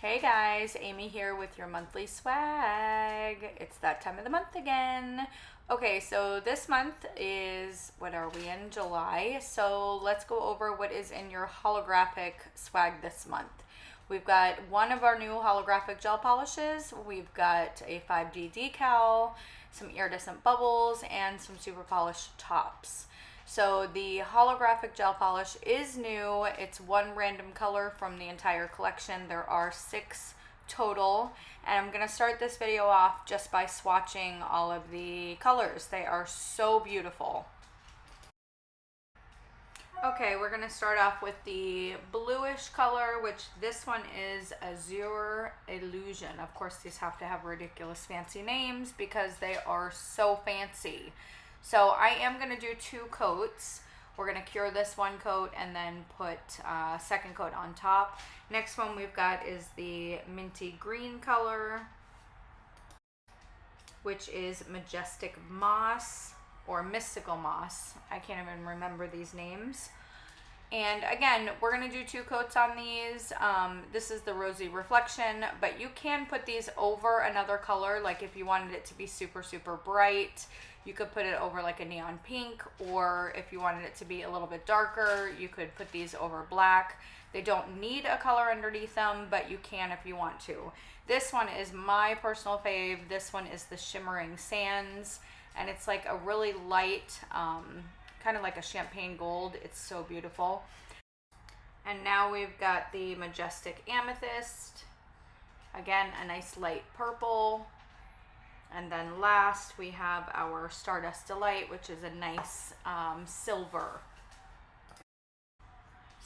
Hey guys, Amy here with your monthly swag. It's that time of the month again. Okay, so this month is, what are we in? July. So let's go over what is in your holographic swag this month. We've got one of our new holographic gel polishes. We've got a 5D decal, some iridescent bubbles, and some super polished tops. So the holographic gel polish is new. It's one random color from the entire collection. There are 6 total, and I'm gonna start this video off just by swatching all of the colors. They are so beautiful. Okay, we're gonna start off with the bluish color, which this one is Azure Illusion. Of course, these have to have ridiculous fancy names because they are so fancy. So I am going to do 2 coats. We're going to cure this one coat and then put a second coat on top. Next one we've got is the minty green color, which is Majestic Moss or Mystical Moss. I can't even remember these names. And again, we're going to do 2 coats on these. This is the Rosy Reflection, but you can put these over another color. Like if you wanted it to be super, super bright, you could put it over like a neon pink, or if you wanted it to be a little bit darker, you could put these over black. They don't need a color underneath them, but you can if you want to. This one is my personal fave. This one is the Shimmering Sands, and it's like a really light, kind of like a champagne gold. It's so beautiful. And now we've got the Majestic Amethyst. Again, a nice light purple. And then last we have our Stardust Delight, which is a nice silver.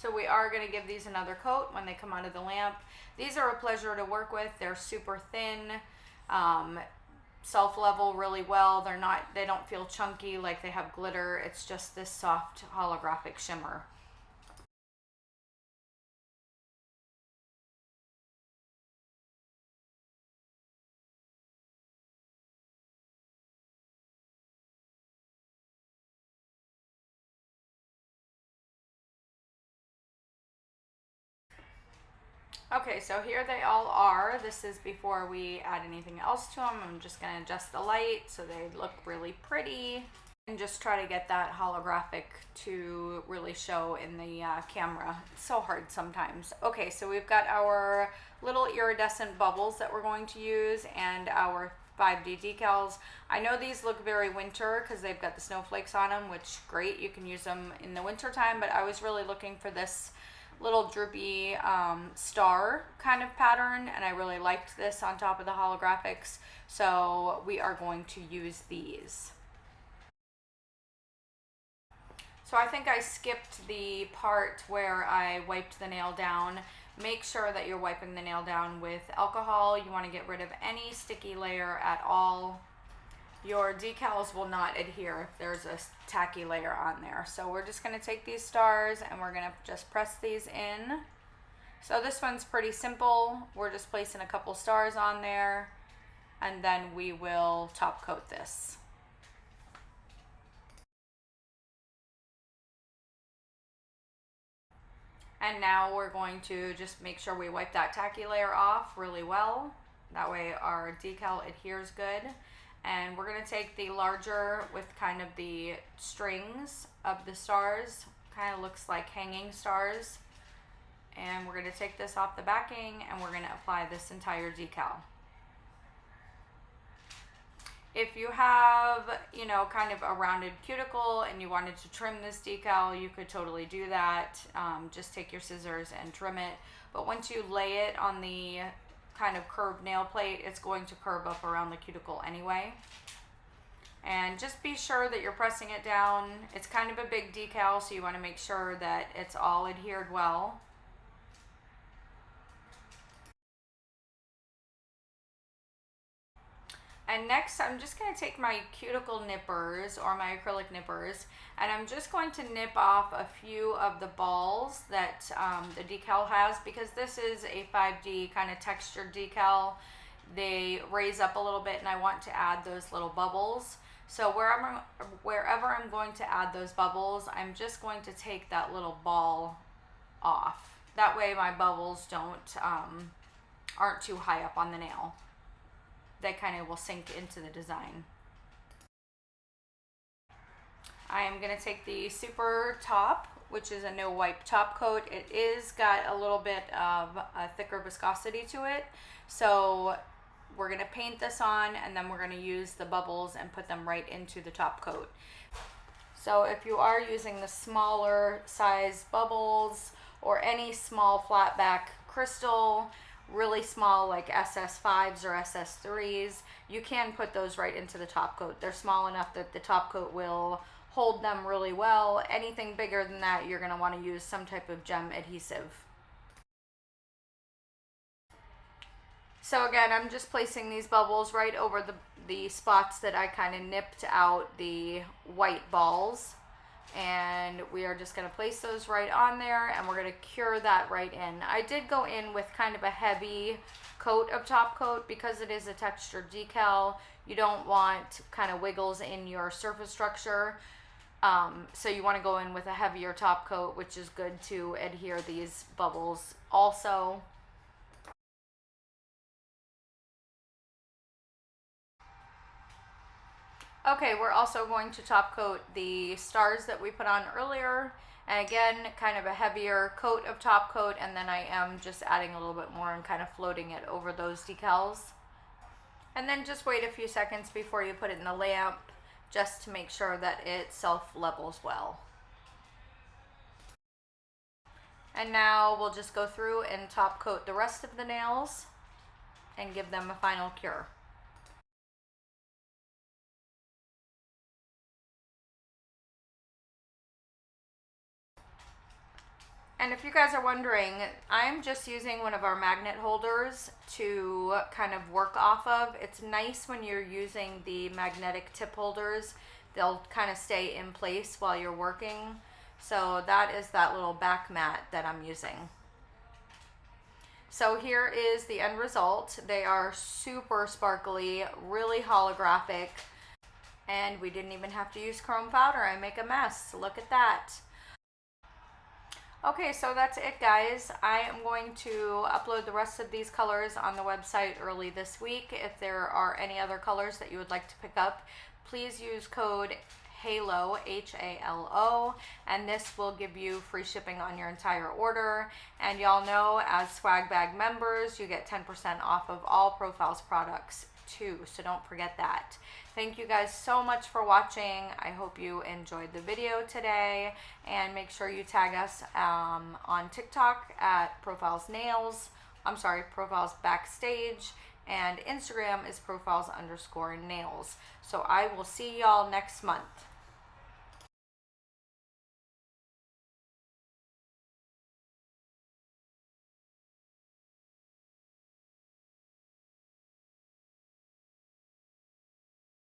So we are going to give these another coat when they come out of the lamp. These are a pleasure to work with. They're super thin, self-level really well. They don't feel chunky like they have glitter. It's just this soft holographic shimmer. Okay, so here they all are. This is before we add anything else to them. I'm just going to adjust the light so they look really pretty and just try to get that holographic to really show in the camera. It's so hard sometimes. Okay, so we've got our little iridescent bubbles that we're going to use and our 5D decals. I know these look very winter because they've got the snowflakes on them, which great, you can use them in the winter time, but I was really looking for this little droopy star kind of pattern, and I really liked this on top of the holographics, so we are going to use these. So I think I skipped the part where I wiped the nail down. Make sure that you're wiping the nail down with alcohol. You want to get rid of any sticky layer at all. Your decals will not adhere if there's a tacky layer on there. So we're just going to take these stars and we're going to just press these in. So this one's pretty simple. We're just placing a couple stars on there and then we will top coat this. And now we're going to just make sure we wipe that tacky layer off really well. That way our decal adheres good. And we're going to take the larger with kind of the strings of the stars. Kind of looks like hanging stars. And we're going to take this off the backing and we're going to apply this entire decal. If you have, you know, kind of a rounded cuticle and you wanted to trim this decal, you could totally do that. Just take your scissors and trim it. But once you lay it on the kind of curved nail plate, it's going to curve up around the cuticle anyway. And just be sure that you're pressing it down. It's kind of a big decal, so you want to make sure that it's all adhered well. And next, I'm just going to take my cuticle nippers or my acrylic nippers, and I'm just going to nip off a few of the balls that the decal has, because this is a 5D kind of textured decal. They raise up a little bit, and I want to add those little bubbles. So wherever I'm going to add those bubbles, I'm just going to take that little ball off. That way my bubbles don't aren't too high up on the nail. They kind of will sink into the design. I am going to take the Super Top, which is a no wipe top coat. It is got a little bit of a thicker viscosity to it. So we're going to paint this on, and then we're going to use the bubbles and put them right into the top coat. So if you are using the smaller size bubbles or any small flat back crystal, really small like SS5s or SS3s, you can put those right into the top coat. They're small enough that the top coat will hold them really well. Anything bigger than that, you're going to want to use some type of gem adhesive. So again, I'm just placing these bubbles right over the spots that I kind of nipped out the white balls. And we are just going to place those right on there, and we're going to cure that right in. I did go in with kind of a heavy coat of top coat because it is a textured decal. You don't want kind of wiggles in your surface structure. So you want to go in with a heavier top coat, which is good to adhere these bubbles also. Okay, we're also going to top coat the stars that we put on earlier. And again, kind of a heavier coat of top coat, and then I am just adding a little bit more and kind of floating it over those decals. And then just wait a few seconds before you put it in the lamp, just to make sure that it self-levels well. And now we'll just go through and top coat the rest of the nails and give them a final cure. And if you guys are wondering, I'm just using one of our magnet holders to kind of work off of. It's nice when you're using the magnetic tip holders. They'll kind of stay in place while you're working. So that is that little back mat that I'm using. So here is the end result. They are super sparkly, really holographic, and we didn't even have to use chrome powder. I make a mess. Look at that. Okay, so that's it, guys. I am going to upload the rest of these colors on the website early this week. If there are any other colors that you would like to pick up, please use code HALO, H-A-L-O, and this will give you free shipping on your entire order. And y'all know, as swag bag members, you get 10% off of all Profiles products too, so don't forget that. Thank you guys so much for watching. I hope you enjoyed the video today, and make sure you tag us on TikTok at Profiles Backstage, and Instagram is Profiles_nails. So I will see y'all next month.